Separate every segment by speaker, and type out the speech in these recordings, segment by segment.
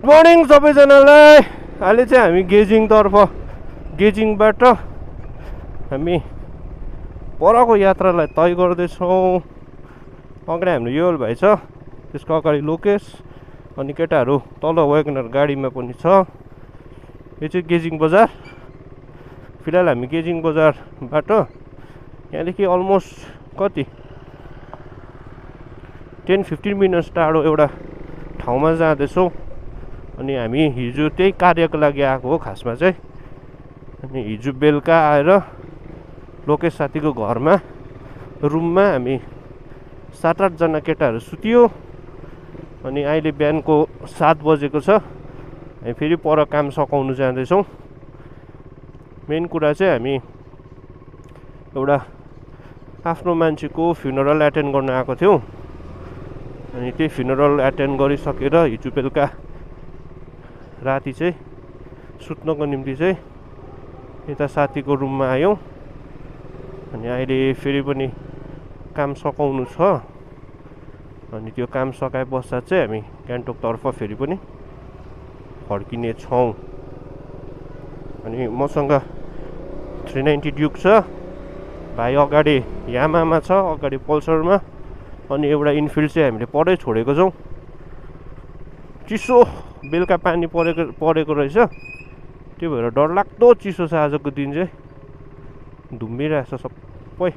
Speaker 1: Morning सबैजनालाई। अहिले चाहिँ हामी गेजिङबाट हामी परको यात्रालाई तय गर्दैछौँ। अगाडि हाम्रो योल भाइ छ, त्यसको अगाडि लोकेश, अनि केटाहरू तल वेगनर गाडीमा पनि छ। यो चाहिँ गेजिङ बजार। फिलहाल हामी गेजिङ बजारबाट यहाँदेखि अलमोस्ट कति 10-15 मिनट्स टाढो एउटा ठाउँमा जाँदैछौँ। अनि हामी हिजो त्यही कार्यको लागि आएको हो खासमा चाहिँ। अनि हिजो बेलुका आएर लोकेश साथीको घरमा रुममा हामी 7-8 जना केटाहरू सुतियो। अनि अहिले बिहानको 7 बजेको छ। हामी फेरि पर काम सकाउनु जाँदैछौँ। मेन कुरा चाहिँ हामी एउटा आफ्नो मान्छेको फ्युनरल एटेन्ड गर्न आएको थियौँ। अनि त्यही फ्युनरल एटेन्ड गरिसकेर हिजो बेलुका राति चाहिँ सुत्नको निम्ति चाहिँ यता साथीको रुममा आयौँ। अनि अहिले फेरि पनि काम सकाउनु छ। अनि त्यो काम सकाए पश्चात चाहिँ हामी गान्तोकतर्फ फेरि पनि फर्किने छौँ। अनि मसँग 390 ड्युक छ, भाइ अगाडि यामामा छ, अगाडि पल्सरमा, अनि एउटा इनफिल्ड चाहिँ हामीले परै छोडेको छौँ। चिसो बेलुका पानी परेको रहेछ, त्यो भएर डरलाग्दो चिसो छ। आजको दिन चाहिँ धुम्मिरहेछ सबै।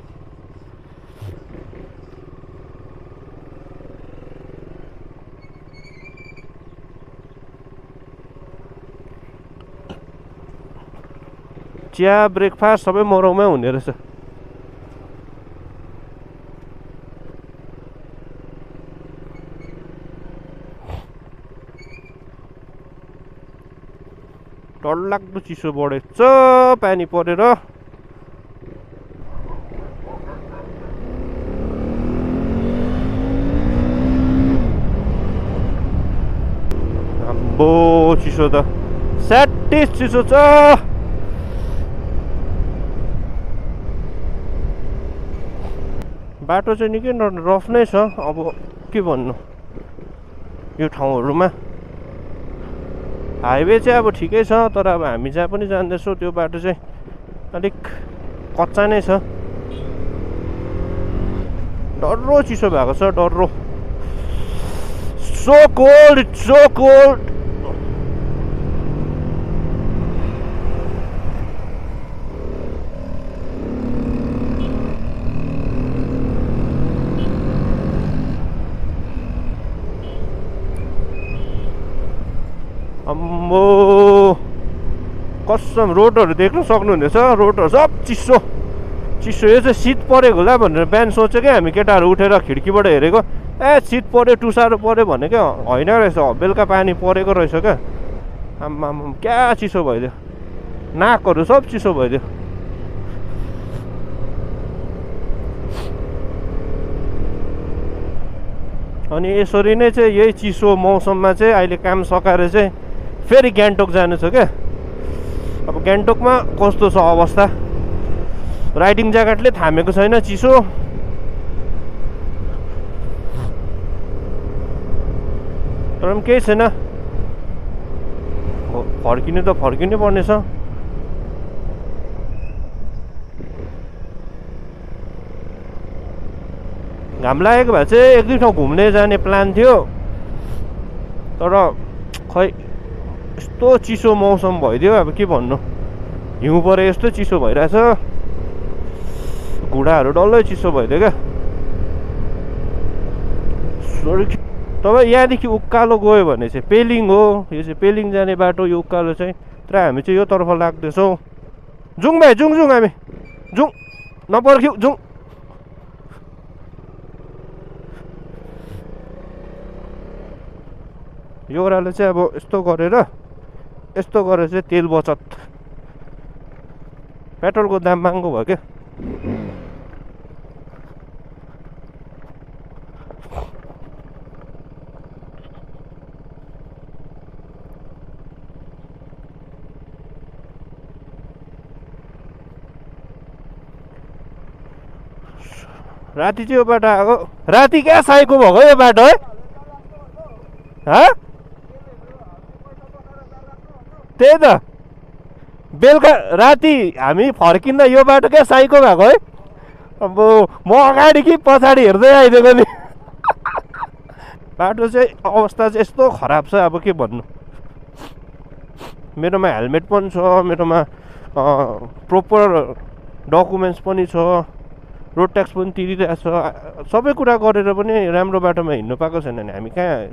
Speaker 1: चिया ब्रेकफास्ट सबै मरौमा हुने रहेछ। डरलाग्दो चिसो बढेछ पानी परेर। आम्बो चिसो त स्याटिस चिसो छ। बाटो चाहिँ निकै रफ नै छ। अब के भन्नु, यो ठाउँहरूमा हाइवे चाहिँ अब ठिकै छ, तर अब हामी जहाँ पनि जाँदैछौँ त्यो बाटो चाहिँ अलिक कच्चा नै छ। डर्रो चिसो भएको छ, डर्रो। So cold, it's so cold. अम्बो कसम रोडहरू देख्न सक्नुहुनेछ, रोडहरू सब चिसो चिसो। यो चाहिँ शीत परेको होला भनेर बिहान सोच्यो क्या हामी केटाहरू उठेर खिड्कीबाट हेरेको, शीत पऱ्यो टुसारो पऱ्यो भने क्या होइन रहेछ, बेलुका पानी परेको रहेछ क्या। आम्माम क्या चिसो भइदियो, नाकहरू सब चिसो भइदियो। अनि यसरी नै चाहिँ यही चिसो मौसममा चाहिँ अहिले काम सकाएर चाहिँ फेरि गान्तोक जानु छ क्या। अब गान्तोकमा कस्तो छ अवस्था, राइडिङ ज्याकेटले थामेको छैन चिसो। तर पनि केही छैन, फर्किनु त फर्किनै पर्नेछ। घाम लागेको भए चाहिँ 1-2 ठाउँ घुम्ने जाने प्लान थियो, तर खै यस्तो चिसो मौसम भइदियो। अब के भन्नु, हिउँ परे यस्तो चिसो भइरहेछ, घुँडाहरू डल्लै चिसो भइदियो क्या। तपाईँ यहाँदेखि उकालो गयो भने चाहिँ पेलिङ हो, यो चाहिँ पेलिङ जाने बाटो यो उकालो चाहिँ। तर हामी चाहिँ यो तर्फ लाग्दैछौँ। जाउँ भाइ, जाउँ हामी जाउँ, नपर्ख्यौँ जाउँ। यो ओह्रालो चाहिँ अब यस्तो गरेर चाहिँ तेल बचत। पेट्रोलको दाम महँगो भयो क्या। राति चाहिँ यो बाटो आएको, राति क्या साइको भएको यो बाटो है। त्यही त बेलुका राति हामी फर्किँदा यो बाटो क्या साइको भएको है। अब म अगाडि कि पछाडि हेर्दै आइदिएको नि। बाटो चाहिँ अवस्था चाहिँ यस्तो खराब छ, अब के भन्नु। मेरोमा हेलमेट पनि छ, मेरोमा प्रोपर डकुमेन्ट्स पनि छ, रोड ट्याक्स पनि तिरिरहेको छ, सबै कुरा गरेर पनि राम्रो बाटोमा हिँड्नु पाएको छैन भने हामी कहाँ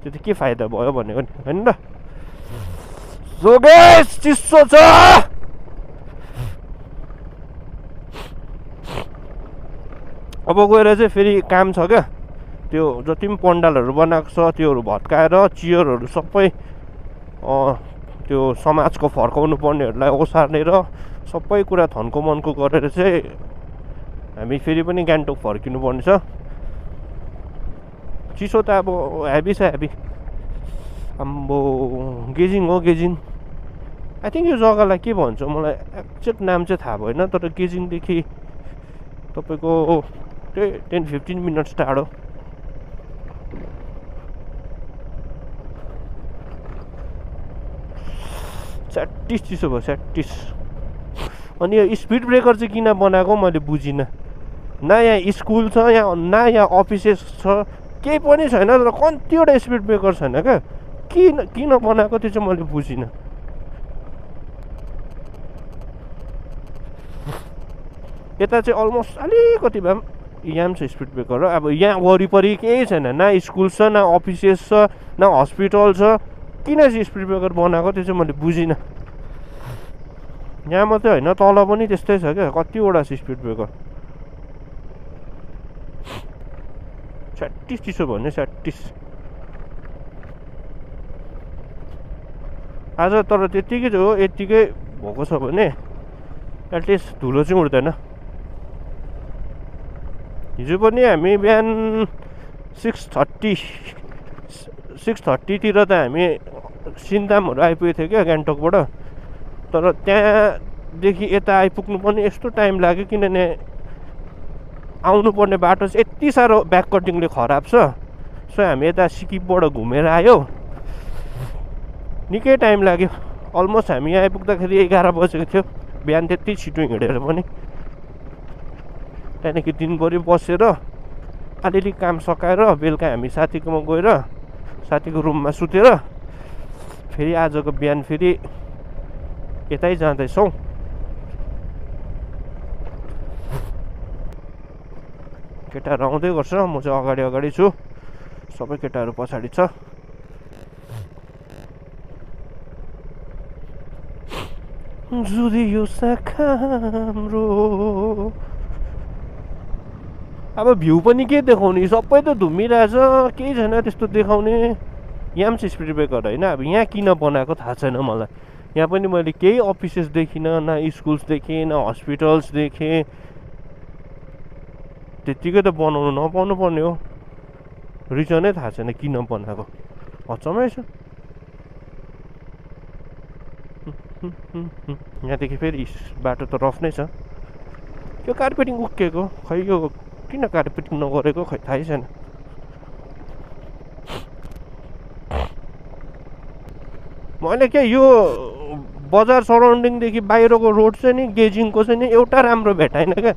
Speaker 1: त्यो त के फाइदा भयो भनेको नि, होइन त। सो गाइस चिसो छ। अब गएर चाहिँ फेरि काम छ क्या, त्यो जति पनि पन्डालहरू बनाएको छ त्योहरू भत्काएर चियरहरू सबै त्यो समाजको फर्काउनु पर्नेहरूलाई ओसार्नेर सबै कुरा थन्को मनको गरेर चाहिँ हामी फेरि पनि गान्तोक फर्किनु पर्ने छ। चिसो त अब हेभी छ, हेभी। आम्बो गेजिङ हो, गेजिङ। आई थिङ्क यो जग्गालाई के भन्छ मलाई एक्ज्याक्ट नाम चाहिँ थाहा भएन, तर गेजिङदेखि तपाईँको त्यही 10-15 मिनट्स टाढो। स्याटिस चिसो भयो, स्याटिस। अनि यो स्पिड ब्रेकर चाहिँ किन बनाएको मैले बुझिनँ। न यहाँ स्कुल छ, यहाँ न यहाँ अफिसेस छ, केही पनि छैन, तर कतिवटा स्पिड ब्रेकर छैन क्या। किन बनाएको त्यो चाहिँ मैले बुझिनँ। यता चाहिँ अलमोस्ट अलिकति भए पनि यहाँ पनि छ स्पिड ब्रेकर। अब यहाँ वरिपरि केही छैन, न स्कुल छ, न अफिसेस छ, न हस्पिटल छ, किन चाहिँ स्पिड ब्रेकर बनाएको त्यो चाहिँ मैले बुझिनँ। यहाँ मात्रै होइन, तल पनि त्यस्तै छ क्या, कतिवटा छ स्पिड ब्रेकर। स्याटिस चिसो भयो नि, स्याटिस। आज तर त्यत्तिकै हो, यत्तिकै भएको छ भने एटलिस्ट धुलो चाहिँ उड्दैन। हिजो पनि हामी बिहान 6:30तिर त हामी सिन्तामहरू आइपुगेको थियो क्या गान्तोकबाट। तर त्यहाँदेखि यता आइपुग्नु पनि यस्तो टाइम लाग्यो, किनभने आउनुपर्ने बाटो चाहिँ यति साह्रो ब्याक कटिङले खराब छ। सो हामी यता सिकिपबाट घुमेर आयो, निकै टाइम लाग्यो। अलमोस्ट हामी यहाँ आइपुग्दाखेरि 11 बजेको थियो, बिहान त्यति छिटो हिँडेर पनि। त्यहाँदेखि दिनभरि बसेर अलिअलि काम सकाएर बेलुका हामी साथीकोमा गएर साथीको रुममा सुतेर फेरि आजको बिहान फेरि यतै जाँदैछौँ। केटाहरू आउँदै गर्छ, म चाहिँ अगाडि अगाडि छु, सबै केटाहरू पछाडि छ। जुदियो शाखा हाम्रो। अब भ्यू पनि के देखाउने, सबै त धुम्मिरहेछ, केही छैन त्यस्तो देखाउने। यहाँ पनि स्पिड ब्रेकर होइन। अब यहाँ किन बनाएको थाहा छैन मलाई। यहाँ पनि मैले केही अफिसेस देखिनँ, न स्कुल्स देखेँ, न हस्पिटल्स देखेँ। त्यत्तिकै त बनाउनु नपाउनु पर्ने हो, रिजनै थाहा छैन किन बनाएको। अचम्मै छ। यहाँदेखि फेरि बाटो त रफ नै छ। यो कार्पेटिङ उक्किएको खै, यो किन कार्पेटिङ नगरेको खै थाहै छैन। मैले क्या यो बजार सराउन्डिङदेखि बाहिरको रोड चाहिँ नि गेजिङको चाहिँ नि एउटा राम्रो भेटाएन क्या,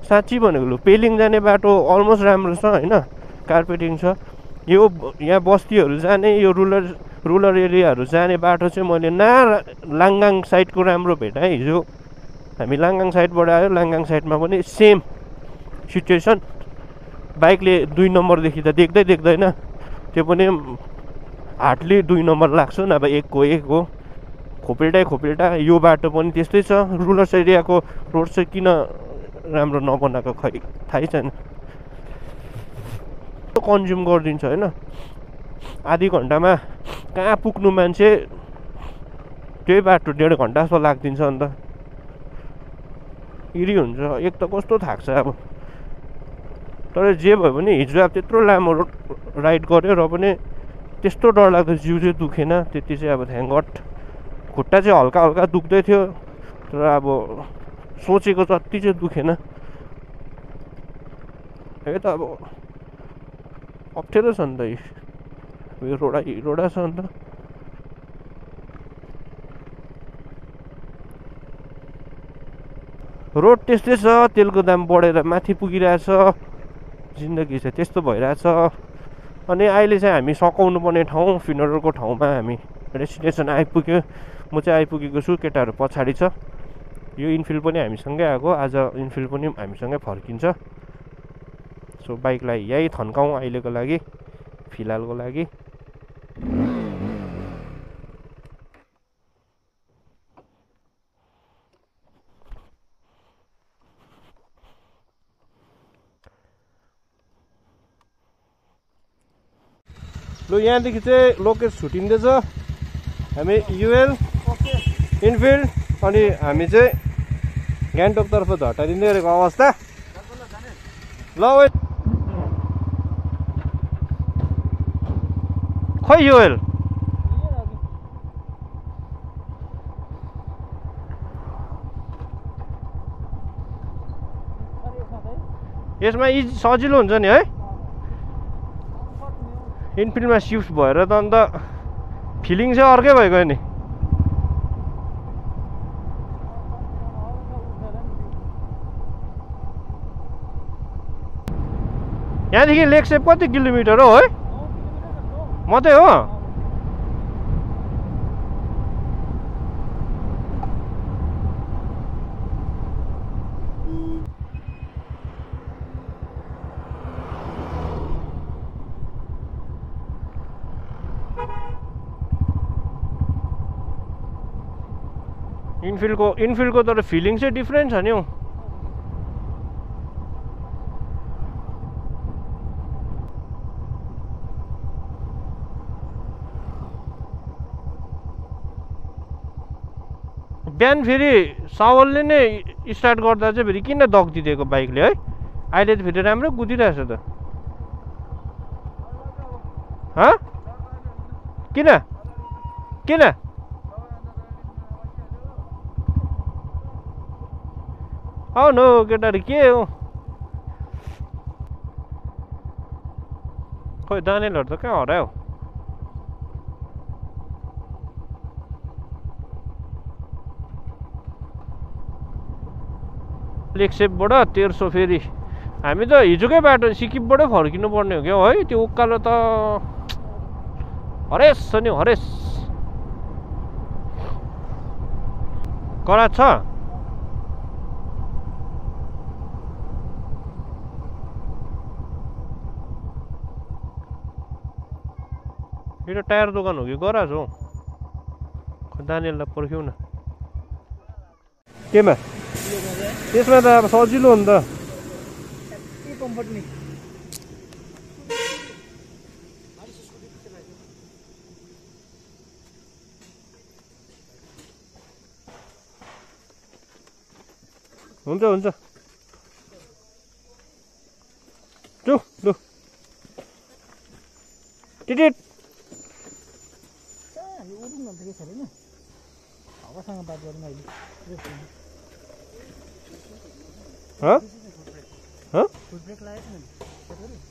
Speaker 1: साँच्ची भनेको। लु पेलिङ जाने बाटो अलमोस्ट राम्रो छ होइन, कार्पेटिङ छ। यो यहाँ बस्तीहरू जाने, यो रुरल एरियाहरू जाने बाटो चाहिँ मैले न लाङगाङ साइडको राम्रो भेटाएँ। हिजो हामी लाङगाङ साइडबाट आयो, लाङगाङ साइडमा पनि सेम सिचुएसन। बाइकले 2 नम्बरदेखि त देख्दैन, त्यो पनि हार्डली 2 नम्बर लाग्छ, नभए 1 हो। खोपेल्टा यो बाटो पनि त्यस्तै छ। रुरल एरियाको रोड चाहिँ किन राम्रो नबनाएको खै थाहै छैन। कन्ज्युम गरिदिन्छ होइन, आधी घन्टामा कहाँ पुग्नु मान्छे, त्यही बाटो 1.5 घन्टा जस्तो लाग्दिन्छ। अन्त इरी हुन्छ। एक त कस्तो थाक्छ अब। तर जे भयो भने हिजो अब त्यत्रो लामो राइड गऱ्यो र पनि त्यस्तो डरलाग्दो जिउ चाहिँ दुखेन त्यति चाहिँ। अब थ्याङ्क गड। खुट्टा चाहिँ हल्का हल्का दुख्दै थियो, तर अब सोचेको जति चाहिँ दुखेन। यो त अब अप्ठ्यारो छ नि त, यो रोडा छ नि त। रोड त्यस्तै छ, तेलको दाम बढेर माथि पुगिरहेछ, जिन्दगी चाहिँ त्यस्तो भइरहेछ। अनि अहिले चाहिँ हामी सकाउनु पर्ने ठाउँ फिनरलको ठाउँमा हामी डेस्टिनेसन आइपुग्यो। म चाहिँ आइपुगेको छु, केटाहरू पछाडि छ। यो इन्फिल्ड पनि हामीसँगै आएको, आज इन्फिल्ड पनि हामीसँगै फर्किन्छ। सो बाइकलाई यही थन्काउँ अहिलेको लागि, फिलहालको लागि। लु यहाँदेखि चाहिँ लोकेस छुटिँदैछ। हामी युएल इन्फिल्ड अनि हामी चाहिँ गान्तोकतर्फ झटारिँदै गरेको अवस्था। ल खोइ युएल यसमा सजिलो हुन्छ नि है। इन्फिल्डमा सिफ्ट भएर त अन्त फिलिङ चाहिँ अर्कै भइगयो नि। यहाँदेखि लेकसेप कति किलोमिटर हो है? मात्रै हो? इन्फिल्डको तर फिलिङ चाहिँ डिफ्रेन्ट छ नि हौ। बिहान फेरि सावलले नै स्टार्ट गर्दा चाहिँ फेरि किन दग्दिदिएको बाइकले है? अहिले त फेरि राम्रो कुदिरहेछ त। हँ किन किन? आउनु हौ केटाहरू, के हो खोइ दानिलहरू त कहाँ हरायो? लेकसेपबाट 1300 फेरि हामी त हिजोकै बाटो सिक्किमबाटै फर्किनु पर्ने हो क्या है। त्यो उकालो त हरेस छ नि हरेस। करात छ यो टायर दोकान हो कि गराज हो? दानिएललाई पर्ख्यौ न। केमा? त्यसमा त अब सजिलो हो नि त। हुन्छ हुन्छ लु लु टिटिट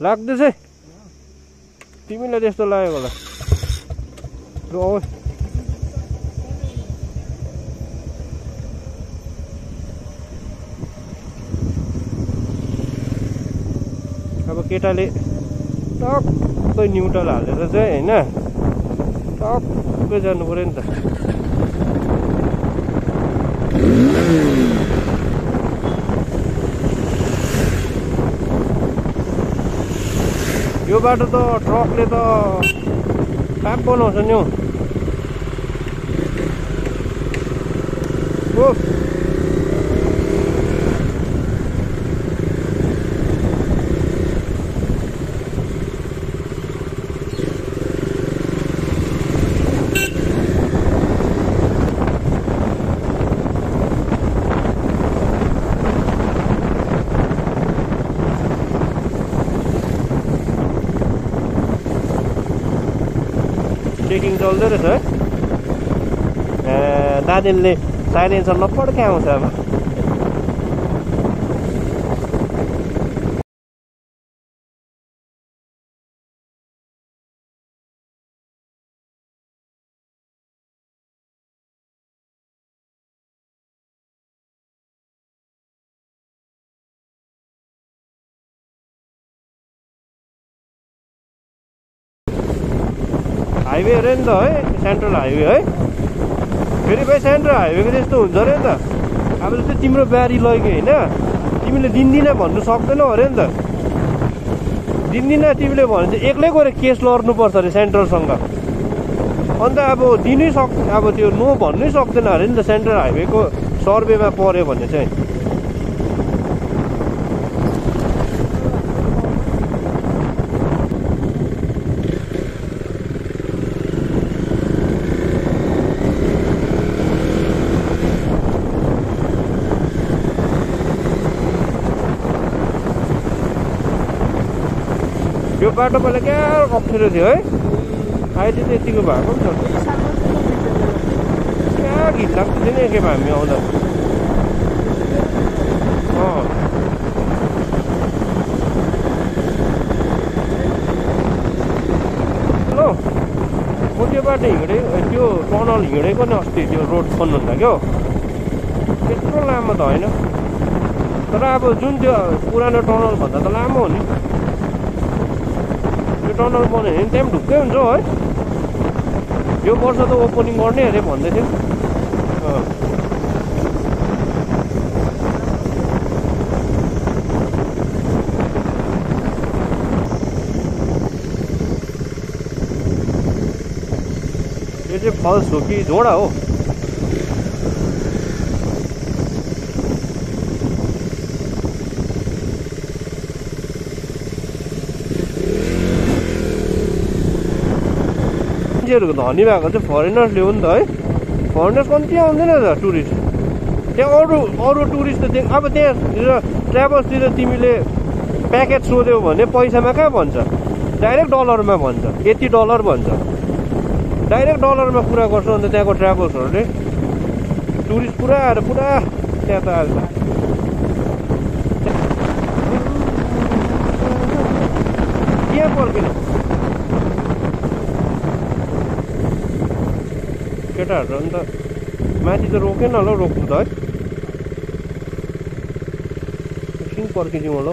Speaker 1: लाग्दैछ तिमीलाई त्यस्तो लाग्यो होला। लु आउँ अब केटाले टक्कै न्युट्रल हालेर चाहिँ होइन टक्कै जानु पऱ्यो नि त। यो बाटो त ट्रकले त पाप बनाउँछ नि हौ। चेकिङ चल्दै रहेछ है। दानिलले साइलेन्सर नपड्के आउँछ अब। हाइवे अरे नि त है, सेन्ट्रल हाइवे है। फेरि भाइ सेन्ट्रल हाइवेको त्यस्तो हुन्छ अरे नि त। अब जस्तै तिम्रो बारी लग्यो होइन, तिमीले दिन्दिनँ भन्नु सक्दैनौ अरे नि त। दिन्दिनँ तिमीले भने चाहिँ एक्लै गएर केस लड्नुपर्छ अरे सेन्ट्रलसँग। अन्त अब अब त्यो नो भन्नै सक्दैन अरे नि त सेन्ट्रल हाइवेको सर्वेमा पऱ्यो भने चाहिँ। यो बाटो पहिला क्या अप्ठ्यारो थियो है, अहिले चाहिँ यतिको भएको पनि छ। क्या घिन लाग्छ नि एकखेप हामी आउँदा। हेलो, म त्यो बाटो त्यो टनल हिँडेको नि अस्ति, त्यो रोड खन्नुहुँदा क्या हो। त्यत्रो लामो त होइन, तर अब जुन त्यो पुरानो टनल भन्दा त लामो हो नि। यो टनल बन्यो भने त्यहाँ पनि ढुक्कै हुन्छ है। यो वर्ष त ओपनिङ गर्ने अरे भन्दै थियो। यो चाहिँ फल्स हो कि झोडा हो? मान्छेहरूको धनी भएको चाहिँ फरेनर्सले हो नि त है। फरेनर्स कम्ती आउँदैन त टुरिस्ट। त्यहाँ अरू टुरिस्ट त अब त्यहाँतिर ट्राभल्सतिर तिमीले प्याकेज सोध्यौ भने पैसामा कहाँ भन्छ, डाइरेक्ट डलरमा भन्छ, यति डलर भन्छ। डाइरेक्ट डलरमा कुरा गर्छ। अन्त त्यहाँको ट्राभल्सहरूले टुरिस्ट पुरा आएर पुरा त्यहाँ त आएर त्यहाँ पर्किन केटाहरू। अन्त माथि त रोकेन होला, रोक्नु त है। एकछिन पर्खिदिउँ होला।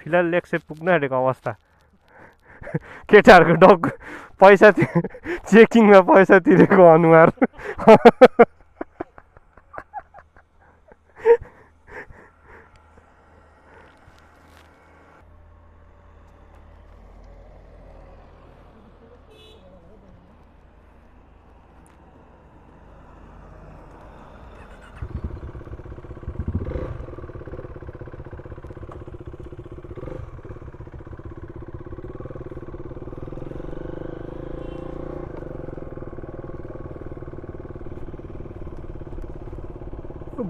Speaker 1: फिलहाल लेक्से पुग्न आँटेको अवस्था। केटाहरूको पैसा चेकिङमा पैसा तिरेको अनुहार।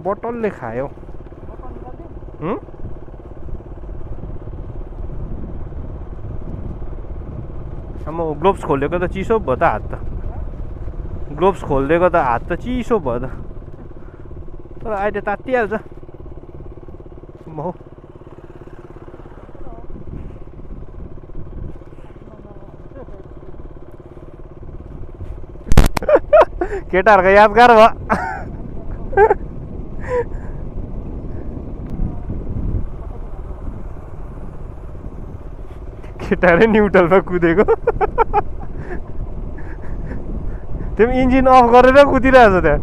Speaker 1: बोतलले खायो। अब ग्लोभ्स खोलेको त चिसो भयो त हात त। ग्लोभ्स खोलिदिएको त हात त चिसो भयो त। तर अहिले तात्तिहाल्छ। केटाहरूको यादगार भयो। केटाहरू न्युट्रलमा कुदेको। त्यो इन्जिन अफ गरेर कुदिरहेछ त्यहाँ।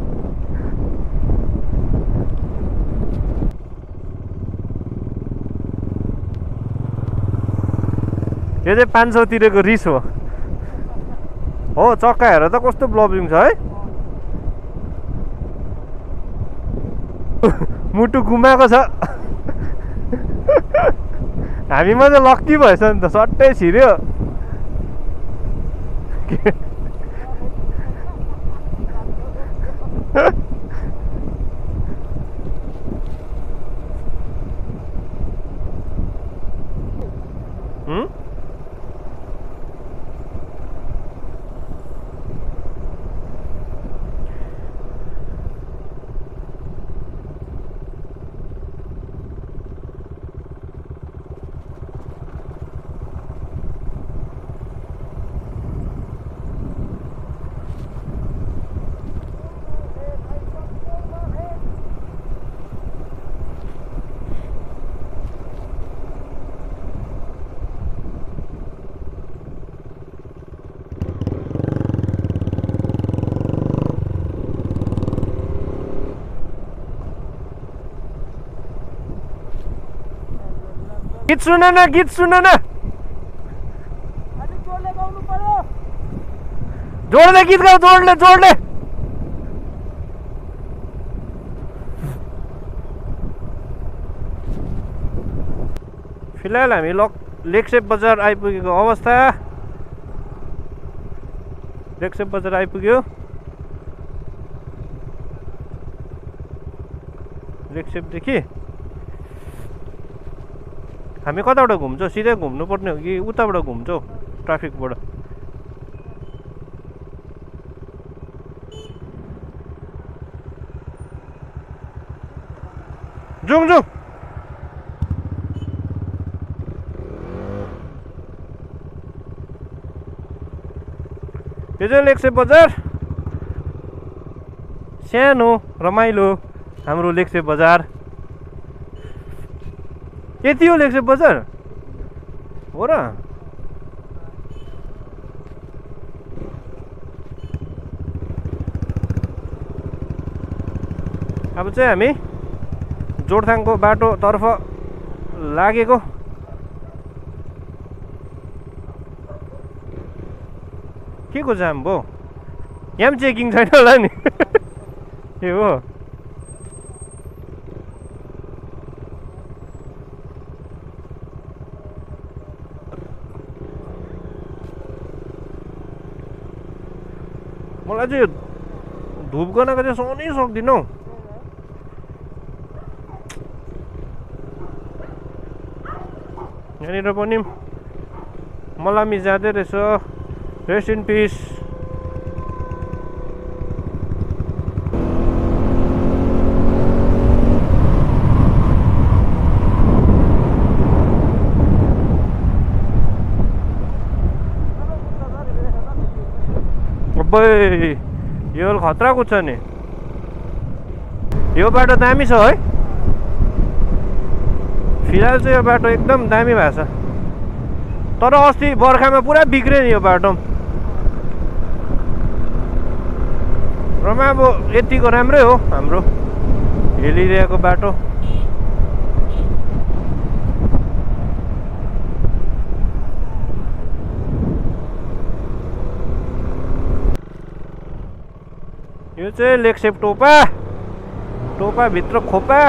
Speaker 1: यो चाहिँ 500 तिरेको रिस हो। चक्का हेर त कस्तो ब्लबिङ छ है। मुटु घुमाएको छ। हामी मात्रै लक्की भएछ नि त, सट्टै छिर्यो। गीत सुन न, गीत सुन न, जोडले गीत गाऊ, जोडले। फिलहाल हामी लेक्सेप बजार आइपुगेको अवस्था। लेक्सेप बजार आइपुग्यो। लेक्सेपदेखि हामी कताबाट घुम्छौँ? सिधै घुम्नुपर्ने हो कि उताबाट घुम्छौँ ट्राफिकबाट? जाउँ यो चाहिँ लेक्सेप बजार, सानो रमाइलो हाम्रो लेक्सेप बजार। यति हो लेक्सेप बजार हो र? अब चाहिँ हामी जोरथाङको बाटोतर्फ लागेको। के को जाम भयो? यहाँ पनि चेकिङ छैन होला नि। ए हो, मलाई चाहिँ धुप गनाको चाहिँ सुनै सक्दिनँ हौ। यहाँनिर पनि मलामी जाँदै रहेछ। Rest in piece. अब्बै यो खतराको छ नि। यो बाटो दामी छ है। फिलहाल चाहिँ यो बाटो एकदम दामी भएको छ। तर अस्ति बर्खामा पुरा बिग्रियो नि यो बाटो। रमा अब यतिको राम्रै हो हाम्रो हिल एरियाको बाटो। यो चाहिँ लेक्सेप टोपा, टोपा भित्र खोपा।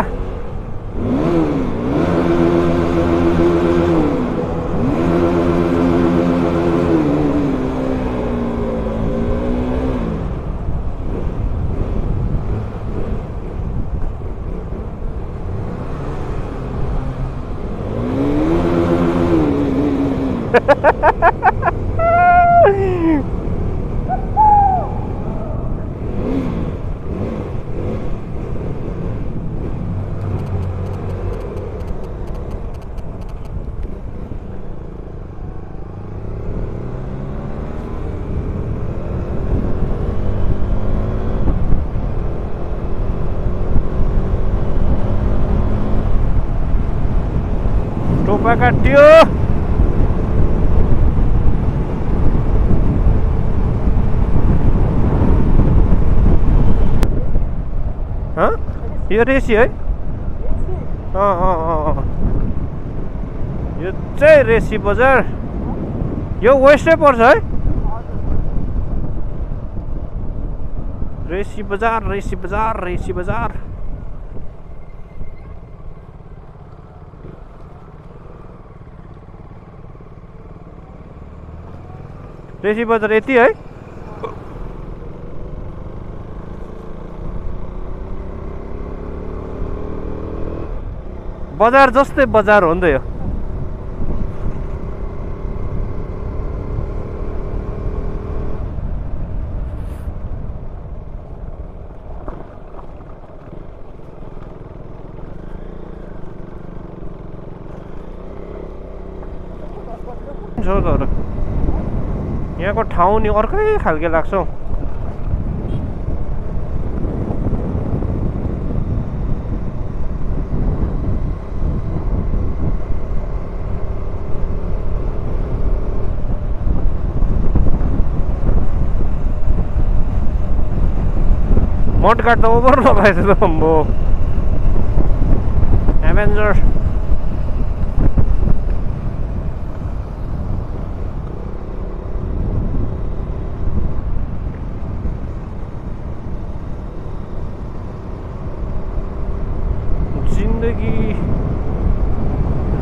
Speaker 1: टोपा काट्यो। यो रेसी है? यो चाहिँ रेसी बजार। यो वेस्टै पर्छ है? रेसी बजार, रेसी बजार, रेसी बजार। रेसी बजार यति है? बजार जस्तै बजार हो नि त यो। तर यहाँको ठाउँ नि अर्कै खालके लाग्छ हौ। मडगाड त ओभर लगाएछ त म। एभेन्जर जिन्दगी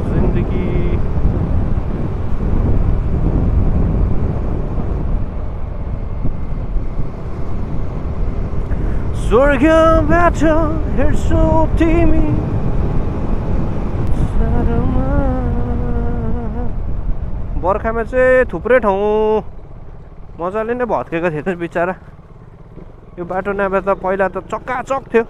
Speaker 1: जिन्दगी स्वर्गबाट हेर्छौ तिमी बर्खामा चाहिँ थुप्रै ठाउँ मजाले नै भत्केको थियो त बिचरा। यो बाटो नभए त पहिला त चक्काचक थियो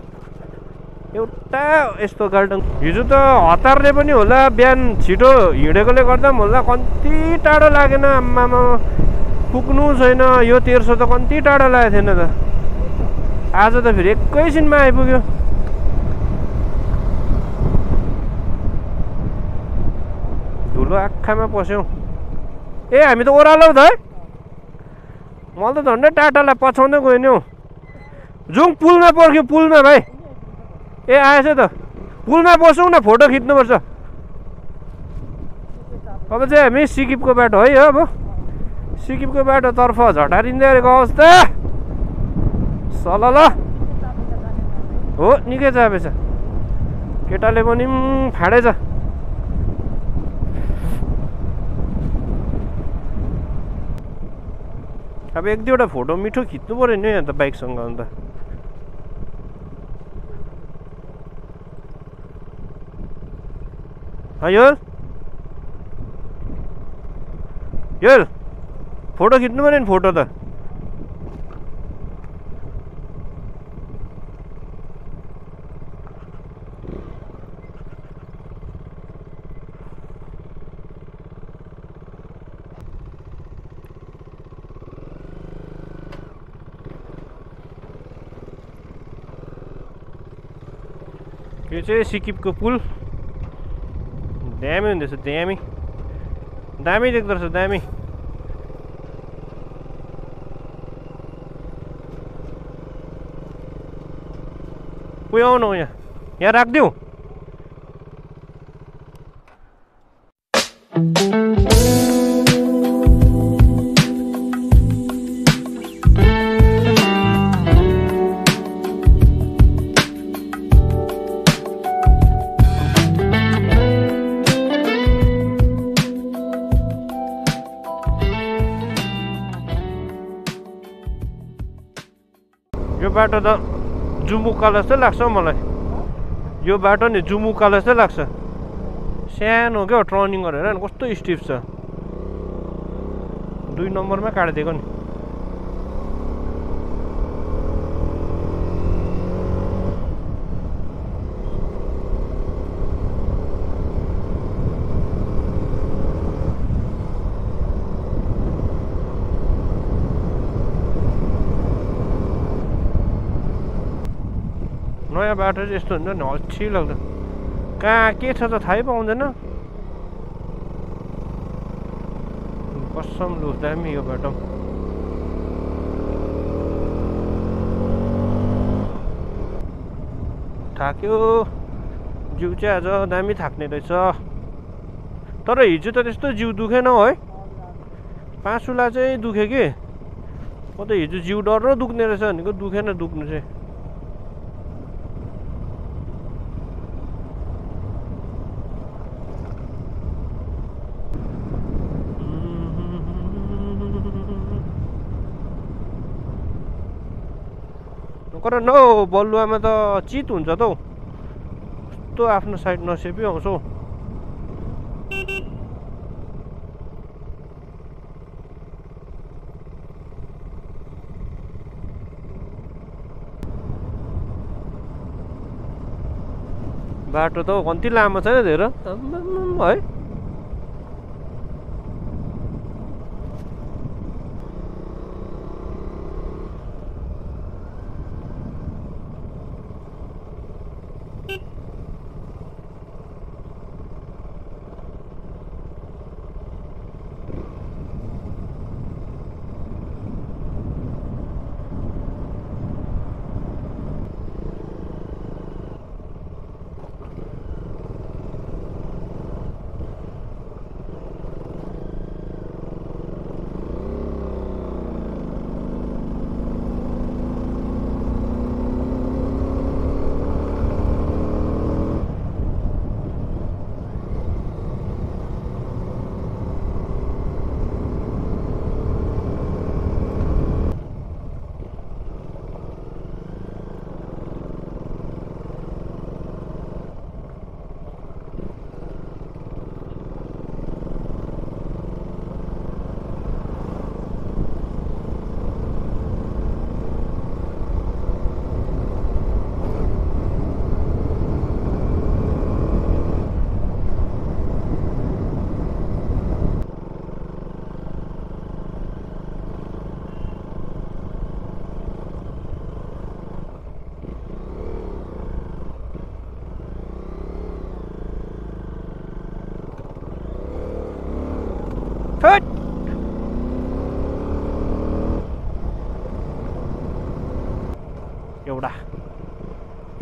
Speaker 1: एउटा यस्तो गार्डन। हिजो त हतारले पनि होला, बिहान छिटो हिँडेकोले गर्दा पनि होला, कम्ती टाढो लागेन। आम्मामा पुग्नु छैन, यो 1300 त कम्ती टाढो लागेको थिएन त। आज त फेरि एकैछिनमा आइपुग्यो। धुलो आँखामा पस्यौँ। ए हामी त ओह्रालो त है, मैले त झन्डै टाटालाई पछाउँदै गयो नि हौ। जाउँ पुलमा पर्ख्यो, पुलमा भाइ। ए आएछ त, पुलमा बसौँ न, फोटो खिच्नुपर्छ। अब चाहिँ हामी सिकिपको बाटो है। अब सिकिपको बाटोतर्फ झटारिँदै गरेको अवस्था सलल हो। निकै चापेछ, केटाले पनि फाडेछ। अब एक दुईवटा फोटो मिठो खिच्नु पऱ्यो नि यहाँ त बाइकसँग। अन्त यो फोटो खिच्नु पऱ्यो नि, फोटो त। यो चाहिँ सिकिपको पुल। दामी हुँदैछ, दामी दामी देख्दो रहेछ, दामी। उयो आउनु यहाँ राखिदिउँ। यो बाटो त जुमुकाल जस्तै लाग्छ मलाई। यो बाटो नि जुमुकाल जस्तै लाग्छ। सानो क्या टर्निङहरू हेर न कस्तो स्टिफ छ। 2 नम्बरमा काटिदिएको नि। नयाँ बाटो चाहिँ यस्तो हुन्छ नि, अल्छी लाग्छ। कहाँ के छ त थाहै पाउँदैन। कसम लु दामी यो बाटो। थाक्यो जिउ चाहिँ आज दामी थाक्ने रहेछ। तर हिजो त त्यस्तो जिउ दुखेन है, पाँचुला चाहिँ दुख्यो कि। म त हिजो जिउ डर दुख्ने रहेछ भनेको, दुखेन दुख्नु चाहिँ। तर न बलुवामा त चित हुन्छ त हौ, कस्तो आफ्नो साइड नसेपी आउँछ हौ। बाटो त कति लामो छैन धेरै है।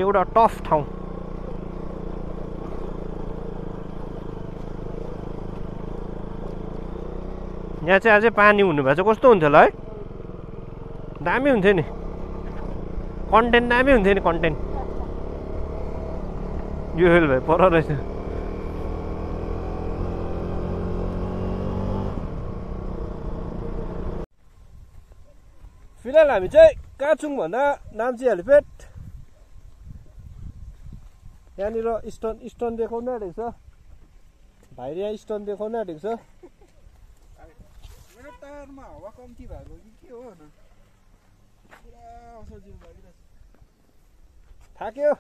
Speaker 1: एउटा टफ ठाउँ। यहाँ चाहिँ अझै पानी हुनु भए चाहिँ कस्तो हुन्थ्यो होला है, दामी हुन्थ्यो नि, कन्टेन्ट दामी हुन्थ्यो नि कन्टेन्ट। यो हेल भाइ पर रहेछ। फिलहाल हामी चाहिँ कहाँ छौँ भन्दा नाम्ची हेलिप्याड। यहाँनिर स्टोन देखाउनु आँटेको छ भाइले, यहाँ स्टोन देखाउनु आँटेको छ।
Speaker 2: मेरो टायरमा हावा कम्ती भएको कि के हो न, पुरा असजिलो लागिरहेछ।
Speaker 1: थाक्यो।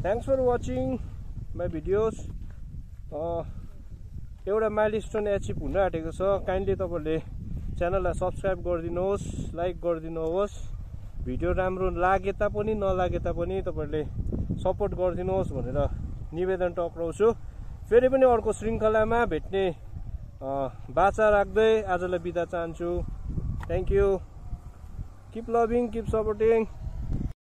Speaker 1: Thanks for watching my videos. एउटा माइलस्टोन एचिभ हुन आँटेको छ। काइन्डली तपाईँहरूले च्यानललाई सब्सक्राइब गरिदिनुहोस्, लाइक गरिदिनुहोस्। भिडियो राम्रो लागे तापनि नलागे तापनि तपाईँहरूले सपोर्ट गरिदिनुहोस् भनेर निवेदन टक्राउँछु। फेरि पनि अर्को श्रृङ्खलामा भेट्ने बाचा राख्दै आजलाई बिदा चाहन्छु। Thank you. Keep loving, keep supporting.